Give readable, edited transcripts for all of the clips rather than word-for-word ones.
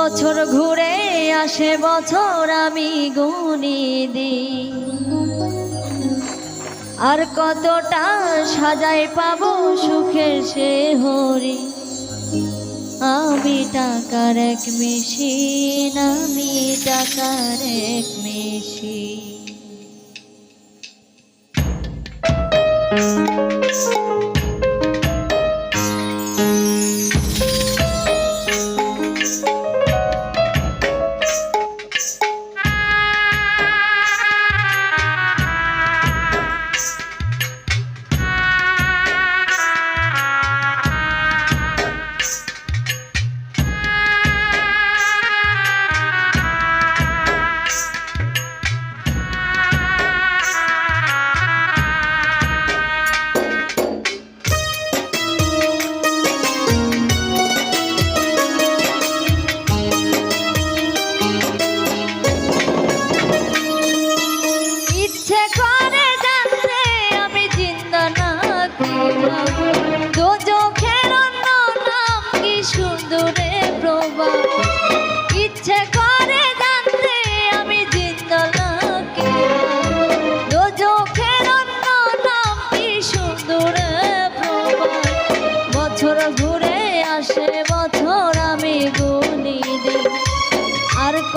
বছর ঘুরে আসে বছর আমি গুনি দিই, আর কতটা সাজাই পাবো সুখের সে হরি। আমি টাকার এক মেশিন, আমি টাকার এক মেশিন।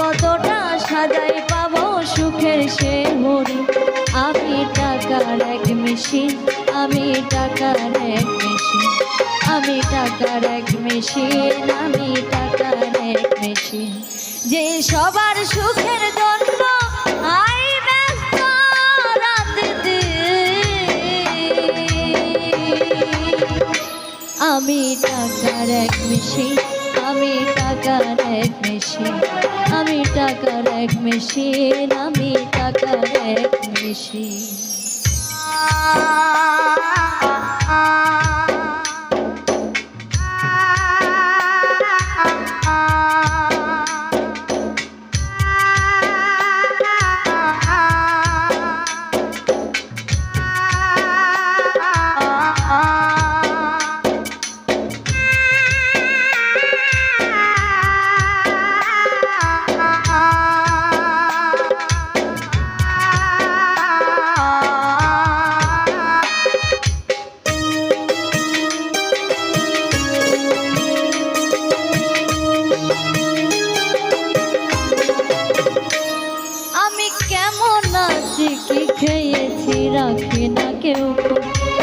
কতটা সাজাই পাবো সুখের সে হরি। আমি টাকার এক মেশিন, আমি টাকার এক মেশিন, আমি টাকার এক মেশিন, আমি টাকার এক মেশিন। যে সবার সুখের জন্য আই ব্যস্ত রাত দিন, আমি টাকার এক মেশিন, আমি টাকার এক মেশিন, আমি টাকার এক মেশিন, আমি টাকার এক মেশিন। কি খেয়েছি রাখি না কেউ,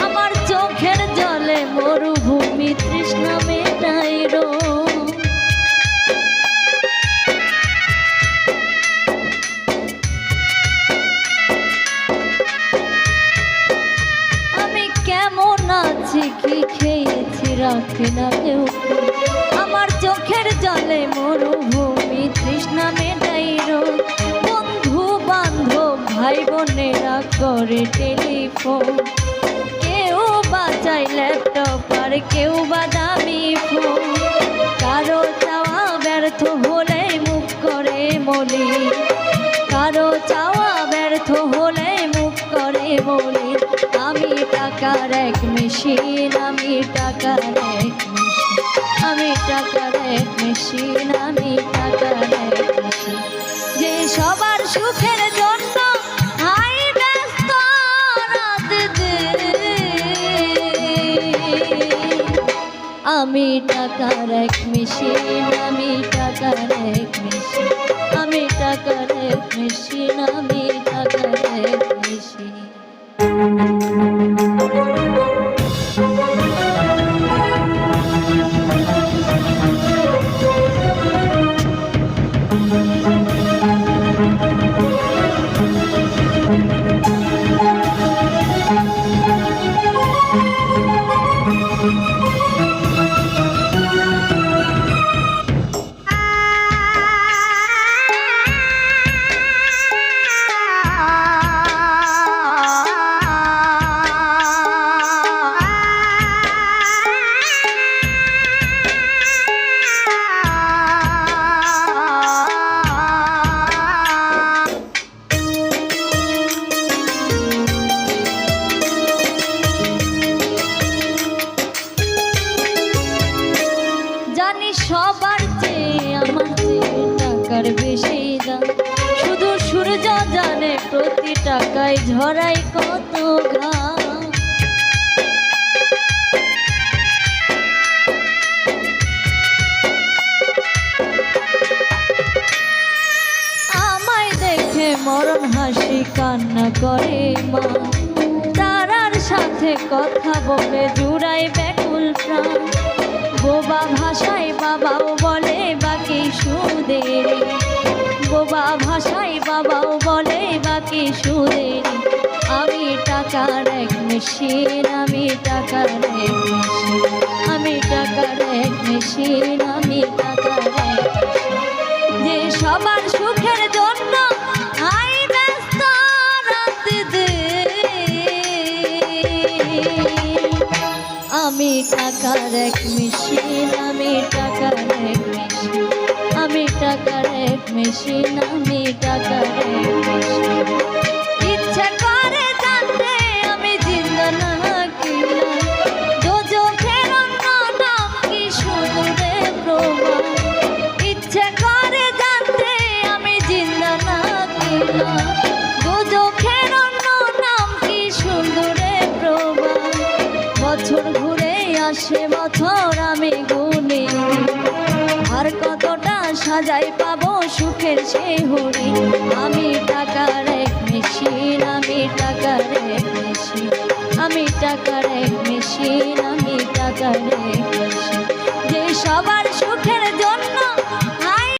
আমার চোখের জলে মরুভূমি তৃষ্ণা মেটাই রো। আমি কেমন আছি কি খেয়েছি রাখি না কেউ, আমার চোখের জলে মরুভূমি তৃষ্ণা মেটাই রো। ভাই বোনেরা করে টেলিফোন, কেউ বাজায় ল্যাপটপ আর কেউ বা দামি ফোন। কারো চাওয়া ব্যর্থ হলে মুখ করে মলি, কারো চাওয়া ব্যর্থ হলে মুখ করে মলি। আমি টাকার এক মেশিন, আমি টাকার এক মেশিন, আমি টাকার এক মেশিন, আমি টাকার এক মেশিন। যে সবার সুখের জন্য আমি টাকার এক মেশিন, আমি টাকার এক মেশিন, আমি টাকার এক মেশিন, আমি টাকার এক মেশিন। তাই ঝরাই কত ঘাম। আমায় দেখে মরণ হাসি কান্না করে মা, তারার সাথে কথা বলে জুড়াই ব্যাকুল প্রাণ। বোবা ভাষায় বাবাও বলে বাকি সুদের, বোবা ভাষায় বাবাও বলে বাকি সুদের। আমি টাকার এক মেশিন, আমি টাকার এক মেশিন, আমি টাকার এক মেশিন, আমি টাকার এক মেশিন। যে সবার সুখের জন্য আই ব্যস্ত রাত দিন। আমি টাকার এক মেশিন, আমি টাকার এক মেশিন, আমি টাকার এক মেশিন, আমি টাকার এক মেশিন। ইচ্ছে করে জানতে আমি জিন্দা নাকি না, দোজখের অন্য নাম কি সুদূরে প্রবাহ। ইচ্ছে করে জানতে আমি জিন্দা নাকি না, দোজখের অন্য নাম কি সুদূরে প্রবাহ। বছর ঘুরে আসে বছর আমি গুনি, আর কতটা সাজাই পাবো সুখের সেই হরি। আমি টাকার এক মেশিন, আমি টাকার এক মেশিন, আমি টাকার এক মেশিন, আমি টাকার এক মেশিন। যে সবার